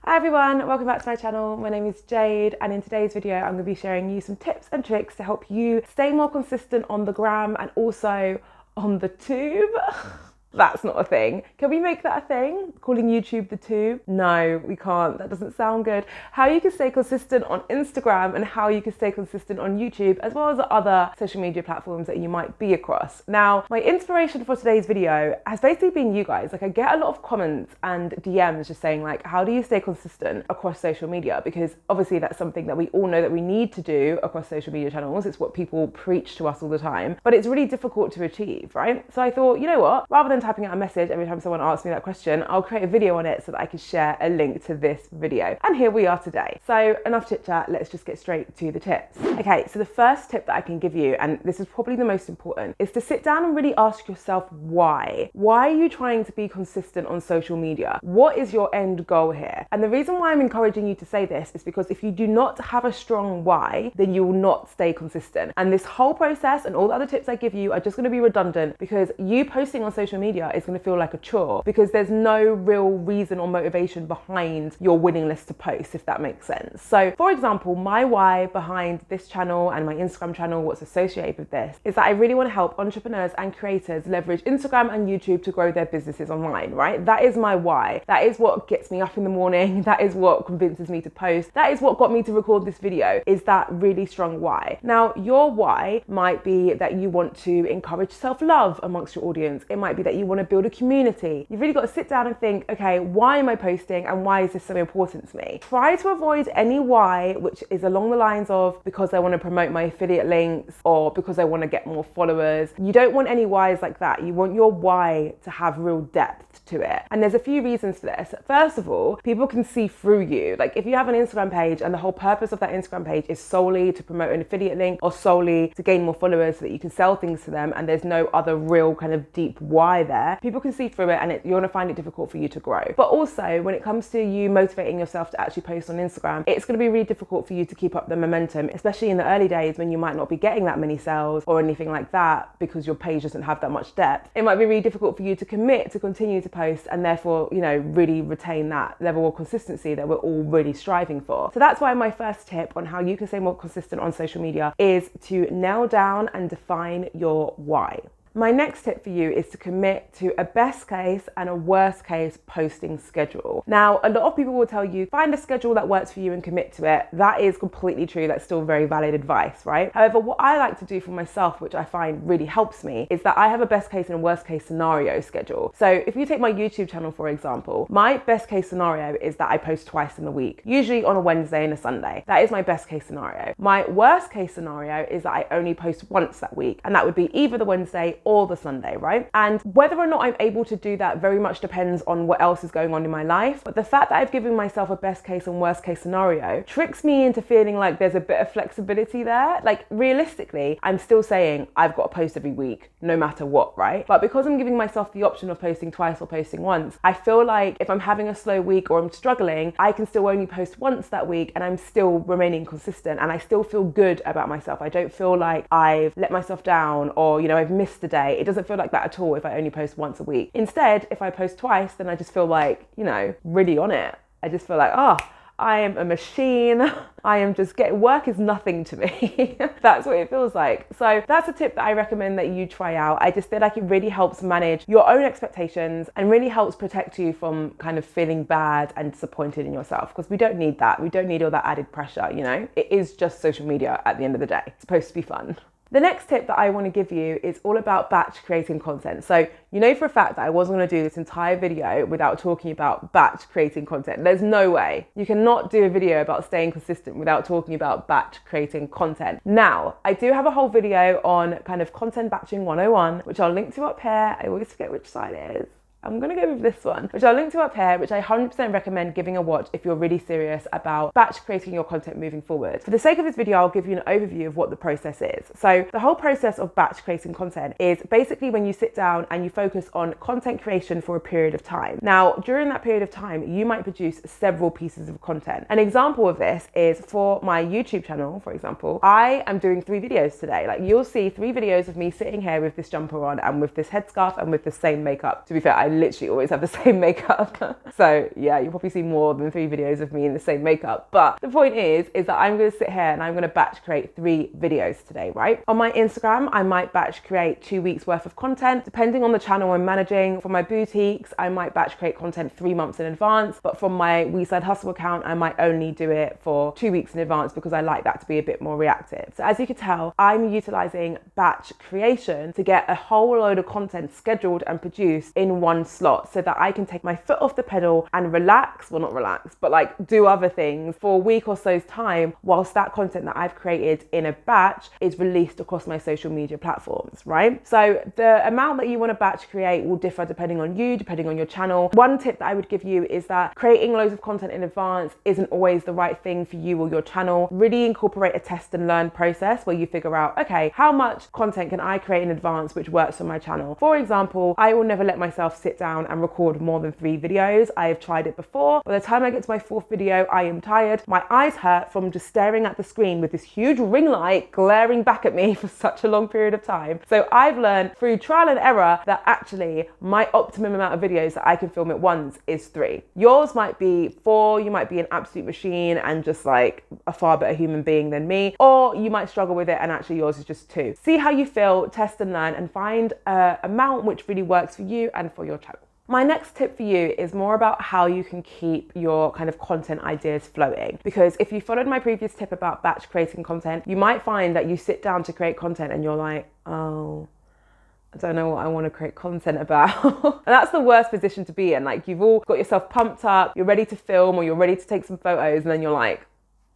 Hi everyone, welcome back to my channel. My name is Jade, and in today's video I'm going to be sharing you some tips and tricks to help you stay more consistent on the gram and also on the tube. That's not a thing. Can we make that a thing? Calling YouTube the tube? No, we can't. That doesn't sound good. How you can stay consistent on Instagram and how you can stay consistent on YouTube, as well as other social media platforms that you might be across. Now, my inspiration for today's video has basically been you guys. Like, I get a lot of comments and DMs just saying like, how do you stay consistent across social media? Because obviously that's something that we all know that we need to do across social media channels. It's what people preach to us all the time, but it's really difficult to achieve, right? So I thought, you know what, rather than typing out a message every time someone asks me that question, I'll create a video on it so that I can share a link to this video. And here we are today. So enough chit chat, let's just get straight to the tips. Okay, so the first tip that I can give you, and this is probably the most important, is to sit down and really ask yourself why. Why are you trying to be consistent on social media? What is your end goal here? And the reason why I'm encouraging you to say this is because if you do not have a strong why, then you will not stay consistent. And this whole process and all the other tips I give you are just going to be redundant because you posting on social media is going to feel like a chore because there's no real reason or motivation behind your willingness to post, if that makes sense. So for example, my why behind this channel and my Instagram channel, what's associated with this, is that I really want to help entrepreneurs and creators leverage Instagram and YouTube to grow their businesses online, right? That is my why. That is what gets me up in the morning. That is what convinces me to post. That is what got me to record this video, is that really strong why. Now, your why might be that you want to encourage self-love amongst your audience. It might be that you want to build a community. You've really got to sit down and think, okay, why am I posting and why is this so important to me? Try to avoid any why which is along the lines of because I want to promote my affiliate links or because I want to get more followers. You don't want any whys like that. You want your why to have real depth to it. And there's a few reasons for this. First of all, people can see through you. Like if you have an Instagram page and the whole purpose of that Instagram page is solely to promote an affiliate link or solely to gain more followers so that you can sell things to them and there's no other real kind of deep why there, people can see through it and you're going to find it difficult for you to grow. But also when it comes to you motivating yourself to actually post on Instagram, it's going to be really difficult for you to keep up the momentum, especially in the early days when you might not be getting that many sales or anything like that because your page doesn't have that much depth. It might be really difficult for you to commit to continue to post and therefore, you know, really retain that level of consistency that we're all really striving for. So that's why my first tip on how you can stay more consistent on social media is to nail down and define your why. My next tip for you is to commit to a best case and a worst case posting schedule. Now, a lot of people will tell you, find a schedule that works for you and commit to it. That is completely true. That's still very valid advice, right? However, what I like to do for myself, which I find really helps me, is that I have a best case and a worst case scenario schedule. So if you take my YouTube channel, for example, my best case scenario is that I post twice in the week, usually on a Wednesday and a Sunday. That is my best case scenario. My worst case scenario is that I only post once that week, and that would be either the Wednesday or the Sunday, right? And whether or not I'm able to do that very much depends on what else is going on in my life. But the fact that I've given myself a best case and worst case scenario tricks me into feeling like there's a bit of flexibility there. Like realistically, I'm still saying I've got to post every week, no matter what, right? But because I'm giving myself the option of posting twice or posting once, I feel like if I'm having a slow week or I'm struggling, I can still only post once that week and I'm still remaining consistent and I still feel good about myself. I don't feel like I've let myself down or, you know, I've missed a day. It doesn't feel like that at all if I only post once a week. Instead, if I post twice, then I just feel like, you know, really on it. I just feel like, oh, I am a machine. I am just work is nothing to me. That's what it feels like. So that's a tip that I recommend that you try out. I just feel like it really helps manage your own expectations and really helps protect you from kind of feeling bad and disappointed in yourself, because we don't need that. We don't need all that added pressure, you know? It is just social media at the end of the day. It's supposed to be fun. The next tip that I want to give you is all about batch creating content. So you know for a fact that I wasn't going to do this entire video without talking about batch creating content. There's no way. You cannot do a video about staying consistent without talking about batch creating content. Now, I do have a whole video on kind of content batching 101, which I'll link to up here. I always forget which side it is. I'm gonna go with this one, which I'll link to up here, which I 100% recommend giving a watch if you're really serious about batch creating your content moving forward. For the sake of this video, I'll give you an overview of what the process is. So the whole process of batch creating content is basically when you sit down and you focus on content creation for a period of time. Now, during that period of time, you might produce several pieces of content. An example of this is for my YouTube channel, for example, I am doing 3 videos today. Like you'll see 3 videos of me sitting here with this jumper on and with this headscarf and with the same makeup. To be fair, I literally always have the same makeup. So yeah, you'll probably see more than 3 videos of me in the same makeup. But the point is that I'm gonna sit here and I'm gonna batch create 3 videos today, right? On my Instagram, I might batch create 2 weeks worth of content. Depending on the channel I'm managing, for my boutiques, I might batch create content 3 months in advance. But from my We Side Hustle account, I might only do it for 2 weeks in advance because I like that to be a bit more reactive. So as you can tell, I'm utilizing batch creation to get a whole load of content scheduled and produced in one slot so that I can take my foot off the pedal and relax, well, not relax, but like do other things for a week or so's time whilst that content that I've created in a batch is released across my social media platforms, right? So the amount that you want to batch create will differ depending on you, depending on your channel. One tip that I would give you is that creating loads of content in advance isn't always the right thing for you or your channel. Really incorporate a test and learn process where you figure out, okay, how much content can I create in advance which works for my channel? For example, I will never let myself sit down and record more than 3 videos. I have tried it before. By the time I get to my 4th video, I am tired. My eyes hurt from just staring at the screen with this huge ring light glaring back at me for such a long period of time. So I've learned through trial and error that actually my optimum amount of videos that I can film at once is 3. Yours might be 4, you might be an absolute machine and just like a far better human being than me, or you might struggle with it and actually yours is just 2. See how you feel, test and learn, and find an amount which really works for you and for your channel. My next tip for you is more about how you can keep your kind of content ideas flowing. Because if you followed my previous tip about batch creating content, you might find that you sit down to create content and you're like, oh, I don't know what I want to create content about. And that's the worst position to be in. Like, you've all got yourself pumped up, you're ready to film or you're ready to take some photos, and then you're like,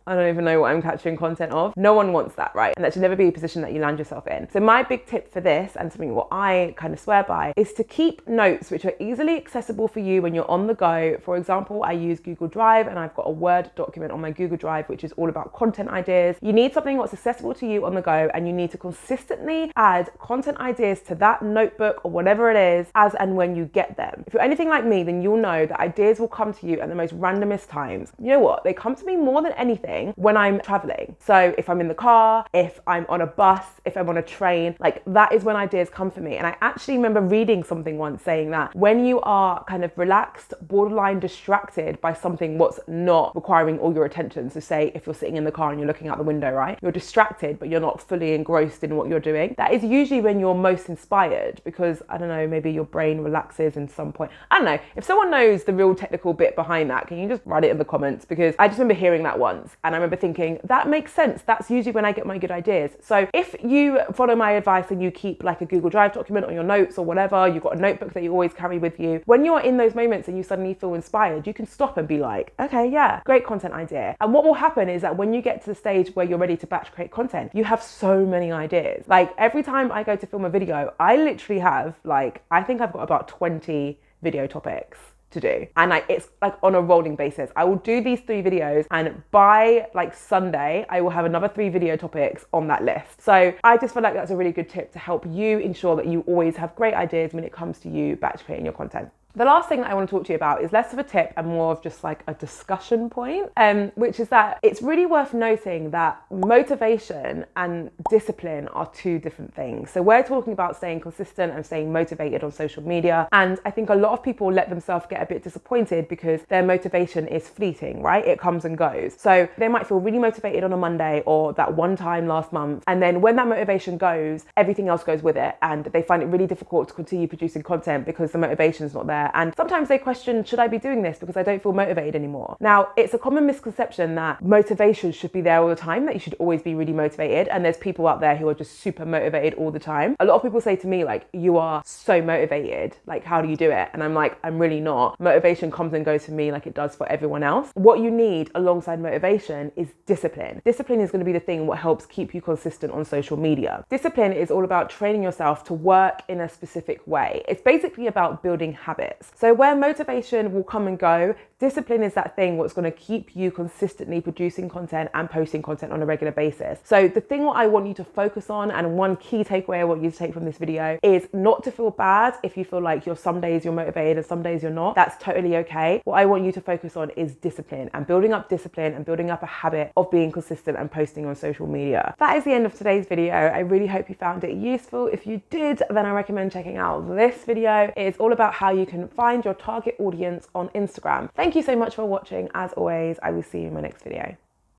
I don't even know what I'm capturing content of. No one wants that, right? And that should never be a position that you land yourself in. So my big tip for this, and something what I kind of swear by, is to keep notes which are easily accessible for you when you're on the go. For example, I use Google Drive and I've got a Word document on my Google Drive which is all about content ideas. You need something that's accessible to you on the go, and you need to consistently add content ideas to that notebook or whatever it is as and when you get them. If you're anything like me, then you'll know that ideas will come to you at the most randomest times. You know what? They come to me more than anything when I'm traveling. So if I'm in the car, if I'm on a bus, if I'm on a train, like that is when ideas come for me. And I actually remember reading something once saying that when you are kind of relaxed, borderline distracted by something what's not requiring all your attention. So say if you're sitting in the car and you're looking out the window, right? You're distracted, but you're not fully engrossed in what you're doing. That is usually when you're most inspired because, I don't know, maybe your brain relaxes in some point. I don't know. If someone knows the real technical bit behind that, can you just write it in the comments? Because I just remember hearing that once and I remember thinking, that makes sense. That's usually when I get my good ideas. So if you follow my advice and you keep like a Google Drive document on your notes or whatever, you've got a notebook that you always carry with you, when you're in those moments and you suddenly feel inspired, you can stop and be like, okay, yeah, great content idea. And what will happen is that when you get to the stage where you're ready to batch create content, you have so many ideas. Like every time I go to film a video, I literally have like, I think I've got about 20 video topics to do, and it's like on a rolling basis. I will do these 3 videos and by like Sunday I will have another 3 video topics on that list. So I just feel like that's a really good tip to help you ensure that you always have great ideas when it comes to you batch creating your content. The last thing that I want to talk to you about is less of a tip and more of just like a discussion point, which is that it's really worth noting that motivation and discipline are 2 different things. So we're talking about staying consistent and staying motivated on social media. And I think a lot of people let themselves get a bit disappointed because their motivation is fleeting, right? It comes and goes. So they might feel really motivated on a Monday or that one time last month. And then when that motivation goes, everything else goes with it. And they find it really difficult to continue producing content because the motivation is not there. And sometimes they question, should I be doing this because I don't feel motivated anymore? Now, it's a common misconception that motivation should be there all the time, that you should always be really motivated. And there's people out there who are just super motivated all the time. A lot of people say to me, like, you are so motivated. Like, how do you do it? And I'm like, I'm really not. Motivation comes and goes for me like it does for everyone else. What you need alongside motivation is discipline. Discipline is going to be the thing what helps keep you consistent on social media. Discipline is all about training yourself to work in a specific way. It's basically about building habits. So where motivation will come and go, discipline is that thing what's going to keep you consistently producing content and posting content on a regular basis. So the thing what I want you to focus on, and one key takeaway I want you to take from this video, is not to feel bad if you feel like some days you're motivated and some days you're not. That's totally okay. What I want you to focus on is discipline, and building up discipline and building up a habit of being consistent and posting on social media. That is the end of today's video. I really hope you found it useful. If you did, then I recommend checking out this video. It's all about how you can find your target audience on Instagram. Thank you so much for watching. As always, I will see you in my next video.